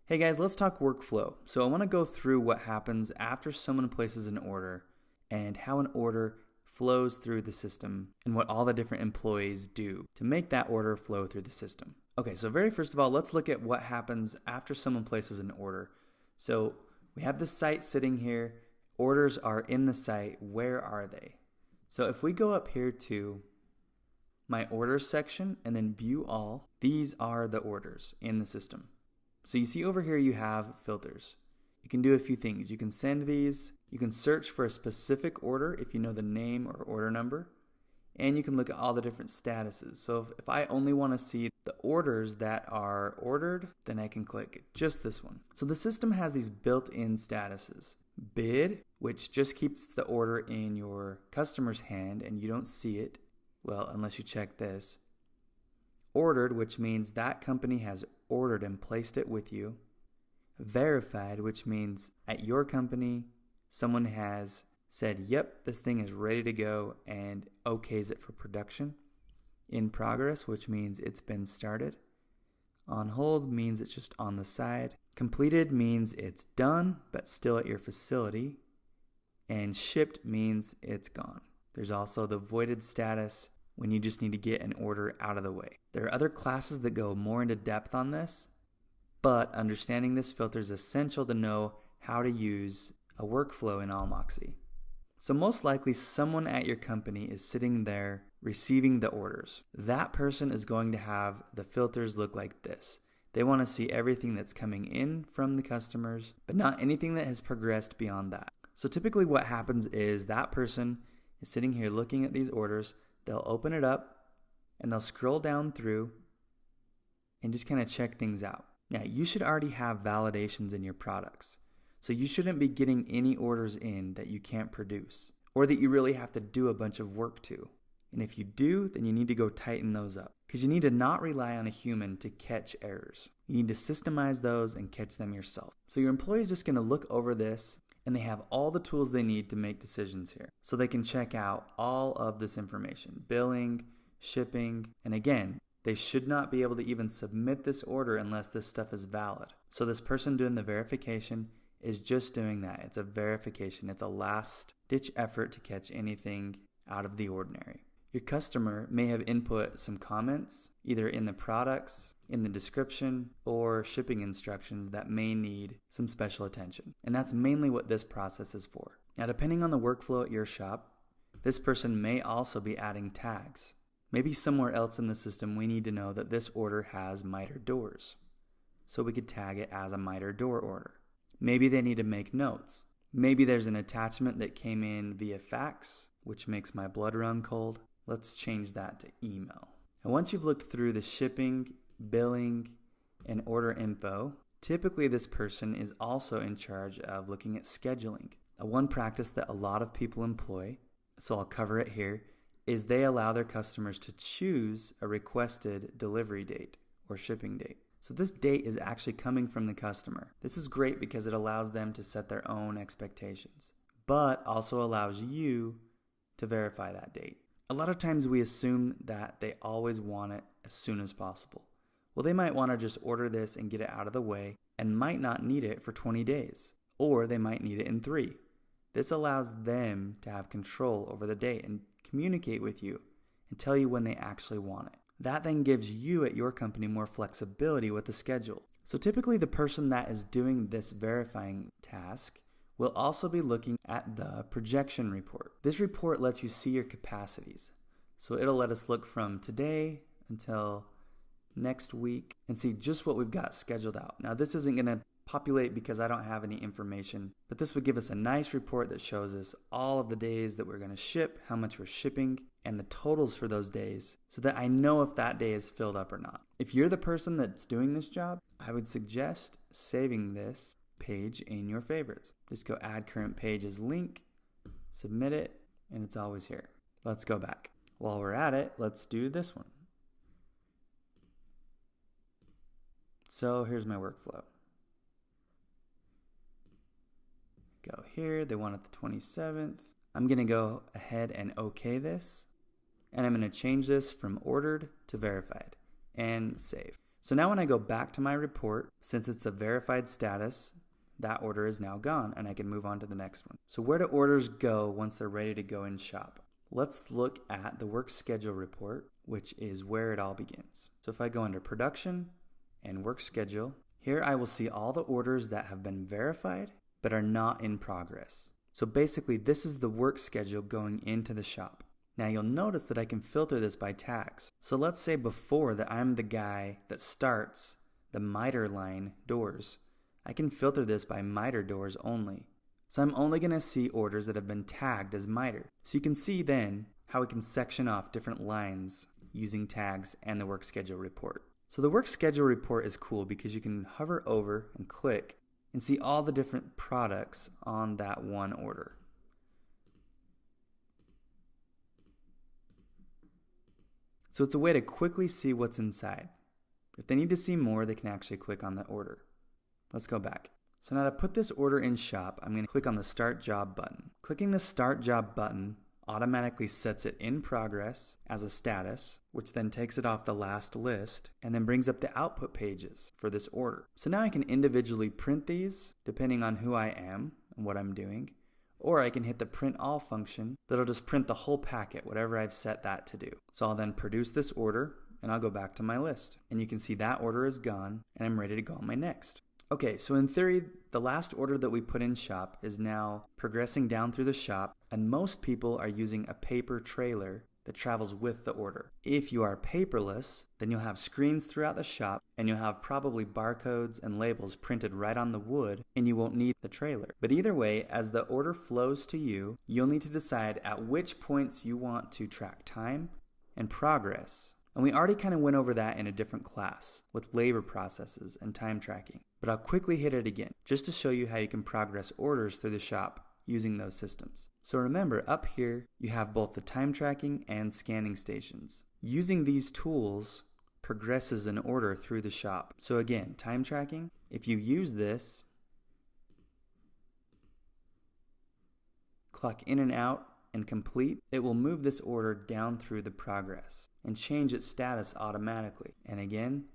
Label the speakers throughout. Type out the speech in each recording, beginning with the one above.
Speaker 1: Hey guys, let's talk workflow. So I want to go through what happens after someone places an order and how an order flows through the system and what all the different employees do to make that order flow through the system. Okay, so very first of all, let's look at what happens after someone places an order. So we have the site sitting here. Orders are in the site. Where are they? So if we go up here to my orders section and then view all, these are the orders in the system. So you see over here you have filters. You can do a few things. You can send these, you can search for a specific order if you know the name or order number, and you can look at all the different statuses. So if I only want to see the orders that are ordered, then I can click just this one. So the system has these built-in statuses. Bid, which just keeps the order in your customer's hand and you don't see it, well, unless you check this. Ordered, which means that company has ordered and placed it with you. Verified, which means at your company, someone has said, yep, this thing is ready to go and okays it for production. In progress, which means it's been started. On hold means it's just on the side. Completed means it's done, but still at your facility. And shipped means it's gone. There's also the voided status, when you just need to get an order out of the way. There are other classes that go more into depth on this, but understanding this filter is essential to know how to use a workflow in Allmoxy. So most likely someone at your company is sitting there receiving the orders. That person is going to have the filters look like this. They want to see everything that's coming in from the customers, but not anything that has progressed beyond that. So typically what happens is that person is sitting here looking at these orders. They'll open it up and they'll scroll down through and just kind of check things out. Now, you should already have validations in your products. So you shouldn't be getting any orders in that you can't produce or that you really have to do a bunch of work to. And if you do, then you need to go tighten those up because you need to not rely on a human to catch errors. You need to systemize those and catch them yourself. So your employee is just going to look over this and they have all the tools they need to make decisions here. So they can check out all of this information, billing, shipping, and again, they should not be able to even submit this order unless this stuff is valid. So this person doing the verification is just doing that. It's a verification. It's a last-ditch effort to catch anything out of the ordinary. Your customer may have input some comments, either in the products, in the description, or shipping instructions that may need some special attention. And that's mainly what this process is for. Now, depending on the workflow at your shop, this person may also be adding tags. Maybe somewhere else in the system we need to know that this order has miter doors. So we could tag it as a miter door order. Maybe they need to make notes. Maybe there's an attachment that came in via fax, which makes my blood run cold. Let's change that to email. And once you've looked through the shipping, billing, and order info, typically this person is also in charge of looking at scheduling. One practice that a lot of people employ, so I'll cover it here, is they allow their customers to choose a requested delivery date or shipping date. So this date is actually coming from the customer. This is great because it allows them to set their own expectations, but also allows you to verify that date. A lot of times we assume that they always want it as soon as possible. Well, they might want to just order this and get it out of the way and might not need it for 20 days, or they might need it in 3. This allows them to have control over the date and communicate with you and tell you when they actually want it. That then gives you at your company more flexibility with the schedule. So typically the person that is doing this verifying task will also be looking at the projection report. This report lets you see your capacities. So it'll let us look from today until next week and see just what we've got scheduled out. Now this isn't going to populate because I don't have any information, but this would give us a nice report that shows us all of the days that we're going to ship, how much we're shipping, and the totals for those days so that I know if that day is filled up or not. If you're the person that's doing this job, I would suggest saving this page in your favorites. Just go add current pages link, submit it, and it's always here. Let's go back. While we're at it, let's do this one. So here's my workflow. Go here, they want it the 27th. I'm gonna go ahead and okay this, and I'm gonna change this from ordered to verified and save. So now when I go back to my report, since it's a verified status, that order is now gone and I can move on to the next one. So where do orders go once they're ready to go in shop? Let's look at the work schedule report, which is where it all begins. So if I go under production and work schedule, here I will see all the orders that have been verified but are not in progress. So basically this is the work schedule going into the shop. Now you'll notice that I can filter this by tags. So let's say before that I'm the guy that starts the miter line doors. I can filter this by miter doors only. So I'm only going to see orders that have been tagged as miter. So you can see then how we can section off different lines using tags and the work schedule report. So the work schedule report is cool because you can hover over and click and see all the different products on that one order. So it's a way to quickly see what's inside. If they need to see more, they can actually click on the order. Let's go back. So now to put this order in shop, I'm going to click on the Start Job button. Clicking the Start Job button automatically sets it in progress as a status, which then takes it off the last list and then brings up the output pages for this order. So now I can individually print these depending on who I am and what I'm doing, or I can hit the print all function that'll just print the whole packet, whatever I've set that to do. So I'll then produce this order and I'll go back to my list. And you can see that order is gone and I'm ready to go on my next. Okay, so in theory, the last order that we put in shop is now progressing down through the shop, and most people are using a paper trailer that travels with the order. If you are paperless, then you'll have screens throughout the shop and you'll have probably barcodes and labels printed right on the wood and you won't need the trailer. But either way, as the order flows to you, you'll need to decide at which points you want to track time and progress. And we already kind of went over that in a different class with labor processes and time tracking. But I'll quickly hit it again just to show you how you can progress orders through the shop using those systems. So remember, up here you have both the time tracking and scanning stations. Using these tools progresses an order through the shop. So again, time tracking, if you use this, clock in and out and complete, it will move this order down through the progress and change its status automatically. And again,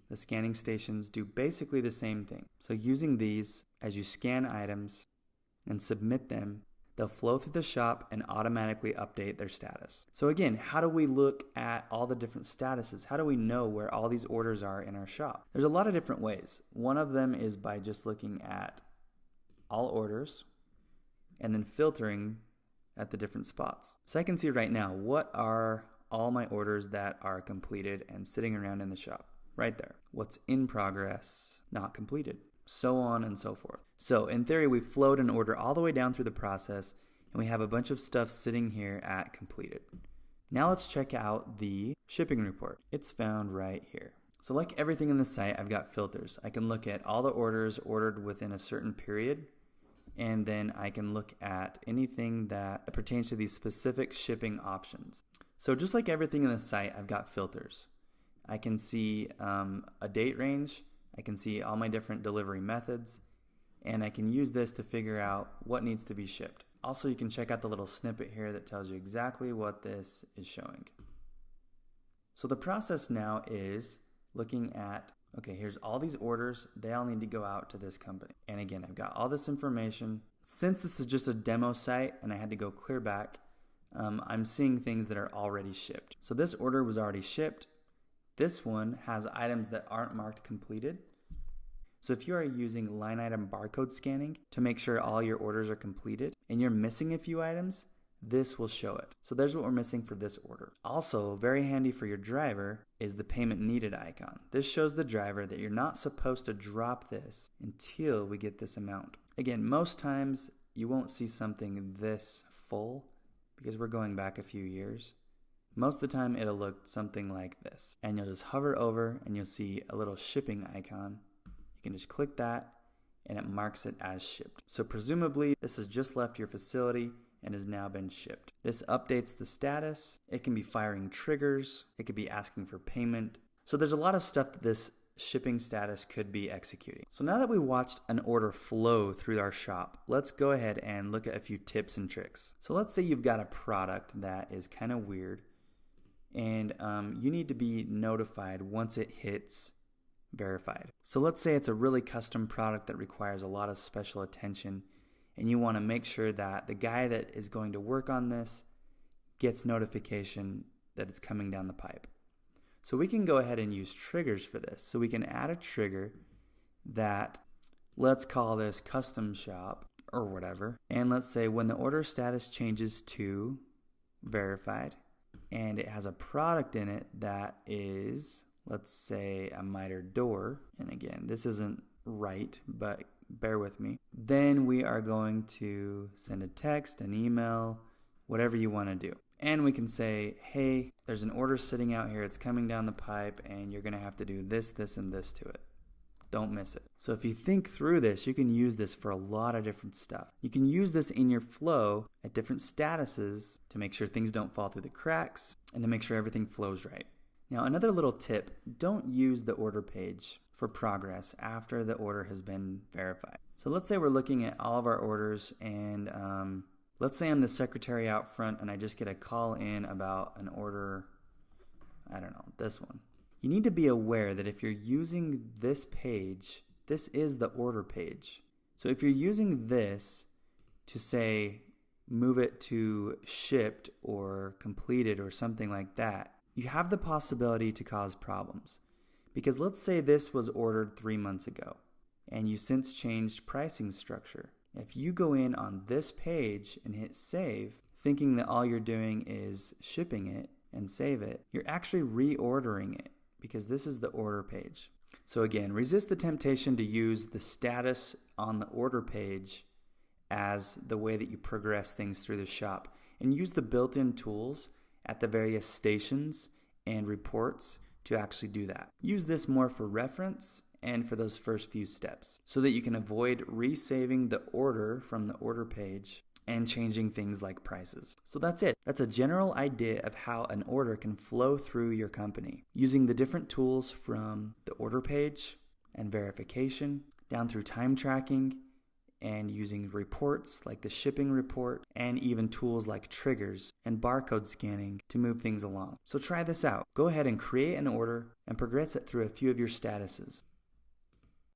Speaker 1: the scanning stations do basically the same thing. So using these, as you scan items and submit them, they'll flow through the shop and automatically update their status. So again, how do we look at all the different statuses? How do we know where all these orders are in our shop? There's a lot of different ways. One of them is by just looking at all orders and then filtering at the different spots. So I can see right now, what are all my orders that are completed and sitting around in the shop? Right there. What's in progress, not completed, so on and so forth. So in theory, we flowed an order all the way down through the process and we have a bunch of stuff sitting here at completed. Now let's check out the shipping report. It's found right here. So like everything in the site, I've got filters. I can look at all the orders ordered within a certain period, and then I can look at anything that pertains to these specific shipping options. So just like everything in the site, I've got filters. I can see a date range, I can see all my different delivery methods, and I can use this to figure out what needs to be shipped. Also, you can check out the little snippet here that tells you exactly what this is showing. So the process now is looking at, okay, here's all these orders, they all need to go out to this company. And again, I've got all this information. Since this is just a demo site and I had to go clear back, I'm seeing things that are already shipped. So this order was already shipped. This one has items that aren't marked completed. So if you are using line item barcode scanning to make sure all your orders are completed and you're missing a few items, this will show it. So there's what we're missing for this order. Also, very handy for your driver is the payment needed icon. This shows the driver that you're not supposed to drop this until we get this amount. Again, most times you won't see something this full because we're going back a few years. Most of the time it'll look something like this, and you'll just hover over and you'll see a little shipping icon. You can just click that and it marks it as shipped. So presumably this has just left your facility and has now been shipped. This updates the status. It can be firing triggers. It could be asking for payment. So there's a lot of stuff that this shipping status could be executing. So now that we watched an order flow through our shop, let's go ahead and look at a few tips and tricks. So let's say you've got a product that is kind of weird and you need to be notified once it hits verified. So let's say it's a really custom product that requires a lot of special attention, and you want to make sure that the guy that is going to work on this gets notification that it's coming down the pipe. So we can go ahead and use triggers for this. So we can add a trigger that, let's call this custom shop or whatever, and let's say when the order status changes to verified and it has a product in it that is, let's say, a miter door, and again, this isn't right, but bear with me, then we are going to send a text, an email, whatever you want to do. And we can say, hey, there's an order sitting out here, it's coming down the pipe, and you're going to have to do this, this, and this to it. Don't miss it. So if you think through this, you can use this for a lot of different stuff. You can use this in your flow at different statuses to make sure things don't fall through the cracks and to make sure everything flows right. Now, another little tip, don't use the order page for progress after the order has been verified. So let's say we're looking at all of our orders, and let's say I'm the secretary out front and I just get a call in about an order, I don't know, this one. You need to be aware that if you're using this page, this is the order page. So if you're using this to say, move it to shipped or completed or something like that, you have the possibility to cause problems. Because let's say this was ordered 3 months ago and you since changed pricing structure. If you go in on this page and hit save, thinking that all you're doing is shipping it and save it, you're actually reordering it, because this is the order page. So again, resist the temptation to use the status on the order page as the way that you progress things through the shop, and use the built-in tools at the various stations and reports to actually do that. Use this more for reference and for those first few steps so that you can avoid resaving the order from the order page and changing things like prices. So that's it. That's a general idea of how an order can flow through your company, using the different tools from the order page and verification down through time tracking, and using reports like the shipping report, and even tools like triggers and barcode scanning to move things along. So try this out. Go ahead and create an order and progress it through a few of your statuses.